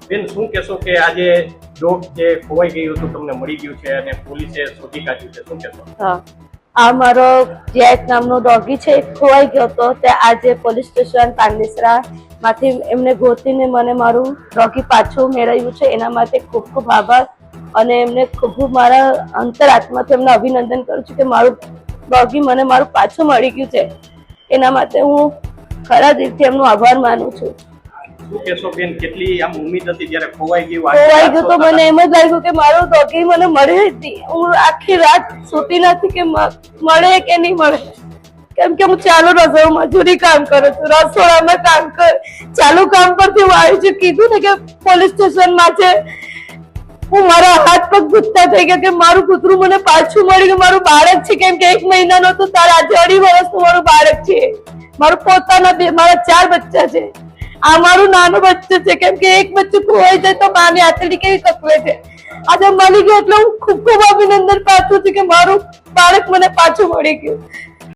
બેન શું કહેશો કે આજે ડોગ જે ખોવાઈ ગયું હતું તમને મળી ગયું છે અને પોલીસે શોધી કાઢ્યું છે, શું કહેશો? હા, આ મારો જેક નામનો ડોગી છે, ખોવાઈ ગયો હતો તે આજે પોલીસ સ્ટેશન પાંડેસરા માંથી એમને ગોતીને મને મારું ડોગી પાછું મેળવ્યું છે. એના માટે ખૂબ ખૂબ આભાર અને એમને ખૂબ મારા અંતરાત્માથી એમને અભિનંદન કરું છું કે મારું ડોગી મને મારું પાછું મળી ગયું છે. એના માટે હું ખરા દિલથી એમનો આભાર માનું છું. શું કહેશો બેન, કેટલી આમ ઉમ્મીદ હતી જ્યારે ખોવાઈ ગયું તો મને એમ જ લાગ્યું કે મારું ડોગી મને મળી હતી. હું આખી રાત સૂતી નથી કે મળે કે નહીં મળે, કેમ કે હું ચાલુ રસોઈ મજૂરી કામ કરું છું, રસોડામાં કામ ચાલુ કામ પરથી હું આવી છું. કીધું ને કે પોલીસ સ્ટેશનમાં છે, હું મારા હાથ પગ દુખતા થઈ ગયા કે મારું કૂતરું મને પાછું મળી ગયું. મારું બાળક છે, કેમ કે 1 મહિનાનો હતું, તાર આજે 2.5 વર્ષનું મારું બાળક છે. મારું પોતાના મારા 4 બચ્ચા છે. આ મારું નાનું બચ્ચું છે, કેમ કે એક બચ્ચું ખોવાઈ જાય તો માની આતડી કેવી તકવે છે. આજે મળી ગયું એટલે હું ખૂબ ખૂબ અભિનંદન પાઠવું છું કે મારું બાળક મને પાછું મળી ગયું.